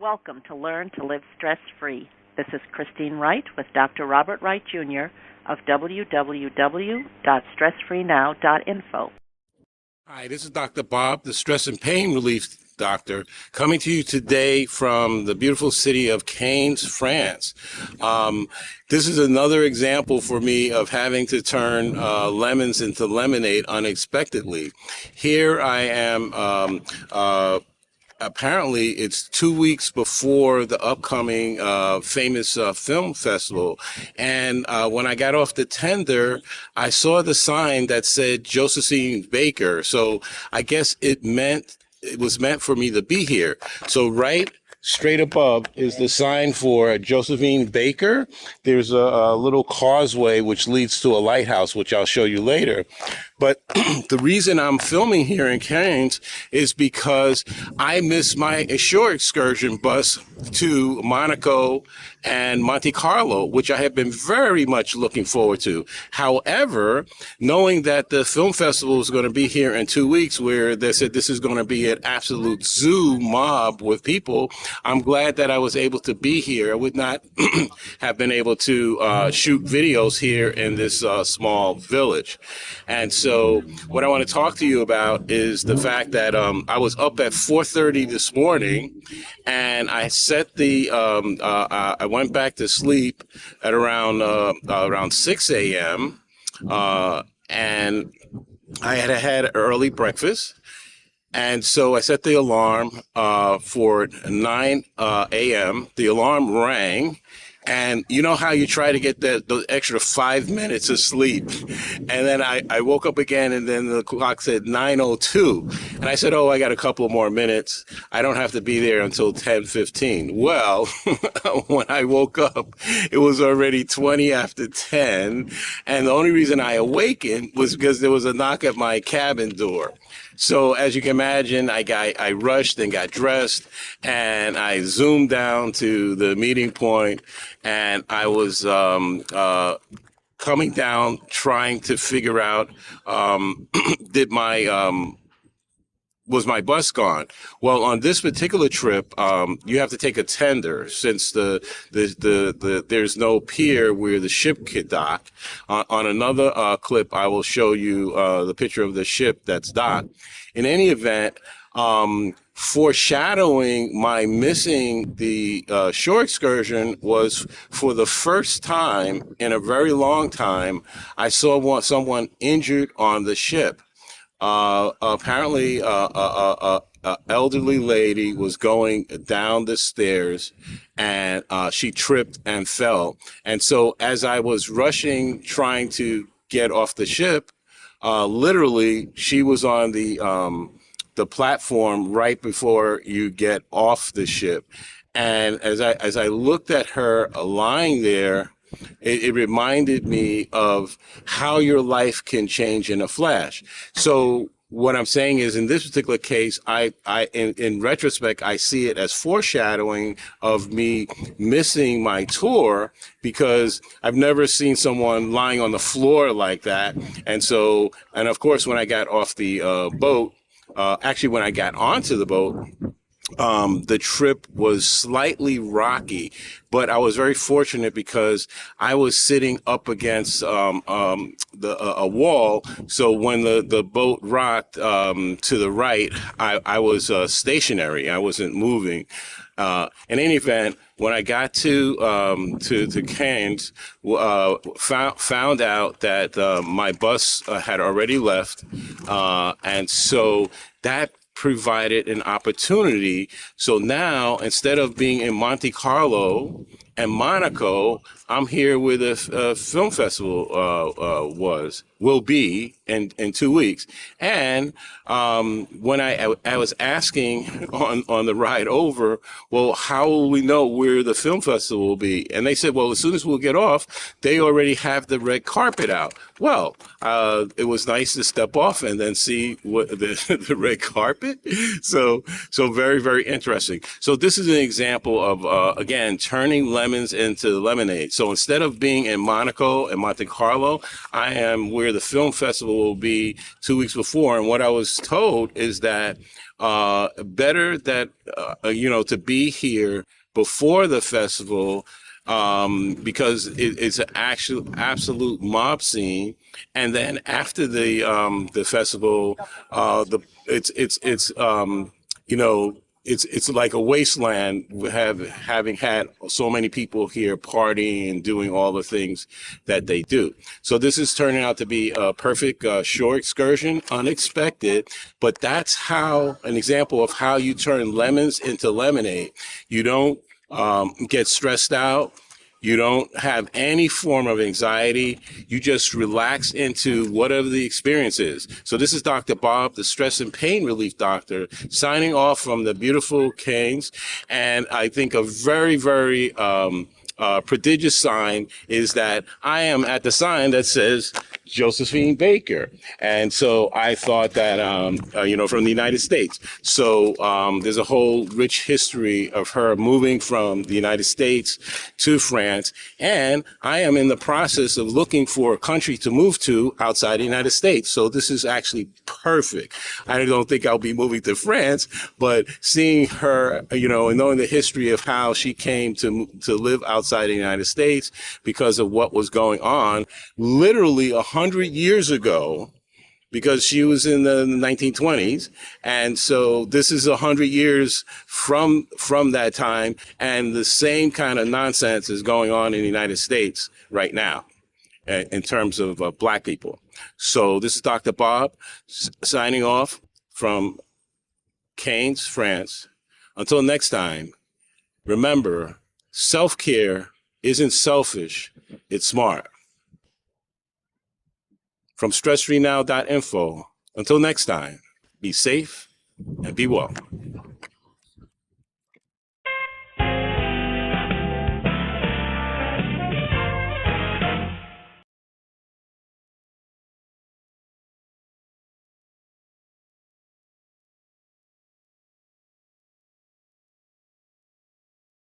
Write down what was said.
Welcome to Learn to Live Stress-Free. This is Christine Wright with Dr. Robert Wright Jr. of www.stressfreenow.info. Hi, this is Dr. Bob, the stress and pain relief doctor, coming to you today from the beautiful city of Cannes, France. This is another example for me of having to turn lemons into lemonade unexpectedly. Here I am. Apparently, it's 2 weeks before the upcoming famous film festival. And when I got off the tender, I saw the sign that said Josephine Baker. So I guess it was meant for me to be here. So right straight above is the sign for Josephine Baker. There's a little causeway which leads to a lighthouse, which I'll show you later. But the reason I'm filming here in Cannes is because I missed my shore excursion bus to Monaco and Monte Carlo, which I have been very much looking forward to. However, knowing that the film festival is going to be here in 2 weeks, where they said this is going to be an absolute zoo mob with people, I'm glad that I was able to be here. I would not have been able to shoot videos here in this small village. And so what I want to talk to you about is the fact that I was up at 4:30 this morning, and I set the I went back to sleep at around 6 a.m. And I had early breakfast. And so I set the alarm for 9 a.m. The alarm rang. And you know how you try to get those extra 5 minutes of sleep. And then I woke up again, and then the clock said 9:02. And I said, oh, I got a couple more minutes. I don't have to be there until 10:15. Well, when I woke up, it was already 20 after 10. And the only reason I awakened was because there was a knock at my cabin door. So as you can imagine, I rushed and got dressed, and I zoomed down to the meeting point, and I was coming down trying to figure out, was my bus gone? Well, on this particular trip, you have to take a tender since there's no pier where the ship could dock. On another clip, I will show you the picture of the ship that's docked. In any event, foreshadowing my missing the shore excursion was for the first time in a very long time, I saw someone injured on the ship. Apparently, a elderly lady was going down the stairs, and she tripped and fell. And so as I was rushing, trying to get off the ship, literally, she was on the platform right before you get off the ship. And as I looked at her lying there, it reminded me of how your life can change in a flash. So what I'm saying is, in this particular case, in retrospect, I see it as foreshadowing of me missing my tour, because I've never seen someone lying on the floor like that. And of course, when I got off the boat, actually, when I got onto the boat, the trip was slightly rocky, but I was very fortunate because I was sitting up against a wall. So when the boat rocked to the right, I was stationary. I wasn't moving. In any event, when I got to Cannes, found out that my bus had already left, and so that provided an opportunity. So now, instead of being in Monte Carlo and Monaco, I'm here where the film festival will be in 2 weeks. And when I was asking on the ride over, well, how will we know where the film festival will be? And they said, well, as soon as we'll get off, they already have the red carpet out. Well, it was nice to step off and then see what the red carpet. So very, very interesting. So this is an example of, again, turning lemons into lemonade. So instead of being in Monaco and Monte Carlo, I am where where the film festival will be 2 weeks before. And what I was told is that better that, to be here before the festival, because it's an actual absolute mob scene. And then after the festival, it's like a wasteland, having had so many people here partying and doing all the things that they do. So this is turning out to be a perfect shore excursion, unexpected, but that's how an example of how you turn lemons into lemonade. You don't get stressed out. You don't have any form of anxiety. You just relax into whatever the experience is. So this is Dr. Bob, the stress and pain relief doctor, signing off from the beautiful Canes. And I think a very, very prodigious sign is that I am at the sign that says Josephine Baker. And so I thought that, from the United States. So there's a whole rich history of her moving from the United States to France. And I am in the process of looking for a country to move to outside the United States. So this is actually perfect. I don't think I'll be moving to France, but seeing her, and knowing the history of how she came to live outside the United States because of what was going on, literally 100 years ago, because she was in the 1920s. And so this is 100 years from that time. And the same kind of nonsense is going on in the United States right now in terms of Black people. So this is Dr. Bob signing off from Canes, France. Until next time, remember, self-care isn't selfish, it's smart. From stressfreenow.info. Until next time, be safe and be well.